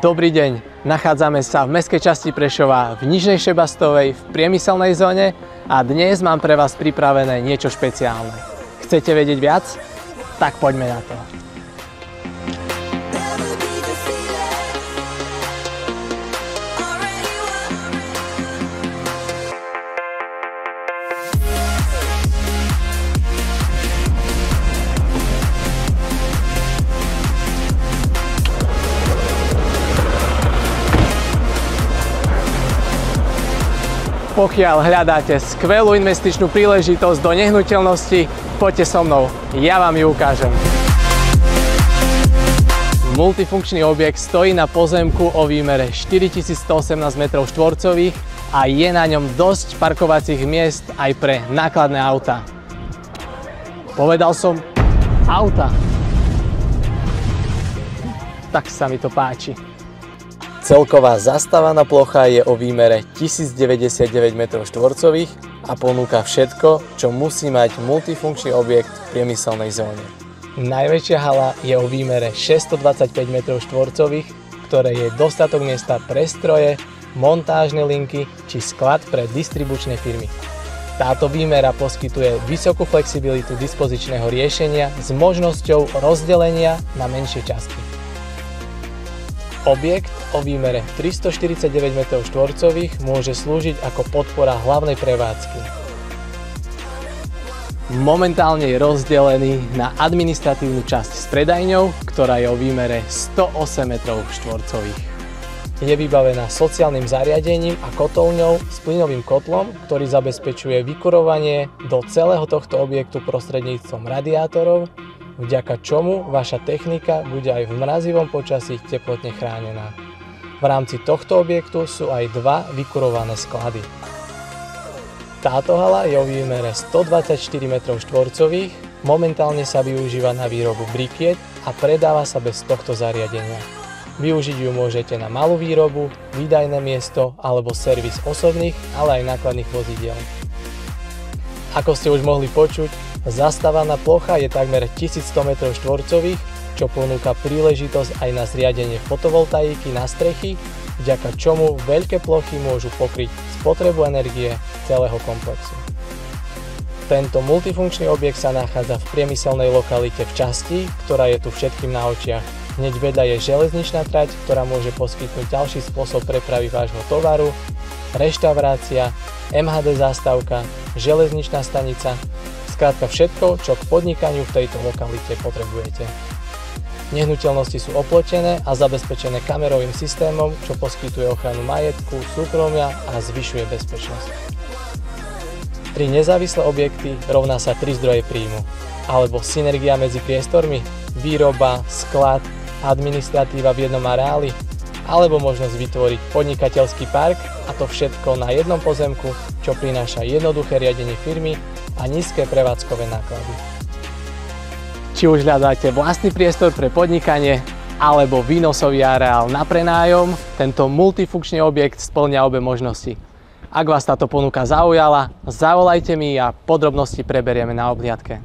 Dobrý deň, nachádzame sa v mestskej časti Prešova v Nižnej Šebastovej v priemyselnej zóne a dnes mám pre vás pripravené niečo špeciálne. Chcete vedieť viac? Tak poďme na to. Pokiaľ hľadáte skvelú investičnú príležitosť do nehnuteľnosti, poďte so mnou, ja vám ju ukážem. Multifunkčný objekt stojí na pozemku o výmere 4118 m2 a je na ňom dosť parkovacích miest aj pre nákladné autá. Povedal som auta. Tak sa mi to páči. Celková zastávaná plocha je o výmere 1099 m2 a ponúka všetko, čo musí mať multifunkčný objekt v priemyselnej zóne. Najväčšia hala je o výmere 625 m2, ktoré je dostatok miesta pre stroje, montážne linky či sklad pre distribučné firmy. Táto výmera poskytuje vysokú flexibilitu dispozičného riešenia s možnosťou rozdelenia na menšie časti. Objekt o výmere 349 m2 môže slúžiť ako podpora hlavnej prevádzky. Momentálne je rozdelený na administratívnu časť s predajňou, ktorá je o výmere 108 m2. Je vybavená sociálnym zariadením a kotolňou s plynovým kotlom, ktorý zabezpečuje vykurovanie do celého tohto objektu prostredníctvom radiátorov, vďaka čomu vaša technika bude aj v mrazivom počasí teplotne chránená. V rámci tohto objektu sú aj dva vykurované sklady. Táto hala je o výmere 124 m2, momentálne sa využíva na výrobu brikiet a predáva sa bez tohto zariadenia. Využiť ju môžete na malú výrobu, výdajné miesto alebo servis osobných, ale aj nákladných vozidiel. Ako ste už mohli počuť, zastávaná plocha je takmer 1100 m2, čo ponúka príležitosť aj na zriadenie fotovoltaiky na strechy, vďaka čomu veľké plochy môžu pokryť spotrebu energie celého komplexu. Tento multifunkčný objekt sa nachádza v priemyselnej lokalite v časti, ktorá je tu všetkým na očiach. Hneď vedľa je železničná trať, ktorá môže poskytnúť ďalší spôsob prepravy vášho tovaru, reštaurácia, MHD zástavka, železničná stanica, skrátka všetko, čo k podnikaniu v tejto lokalite potrebujete. Nehnuteľnosti sú oplotené a zabezpečené kamerovým systémom, čo poskytuje ochranu majetku, súkromia a zvyšuje bezpečnosť. 3 nezávislé objekty rovná sa 3 zdroje príjmu, alebo synergia medzi priestormi, výroba, sklad, administratíva v jednom areáli, alebo možnosť vytvoriť podnikateľský park a to všetko na jednom pozemku, čo prináša jednoduché riadenie firmy a nízke prevádzkové náklady. Či už hľadáte vlastný priestor pre podnikanie alebo výnosový areál na prenájom, tento multifunkčný objekt spĺňa obe možnosti. Ak vás táto ponuka zaujala, zavolajte mi a podrobnosti preberieme na obhliadke.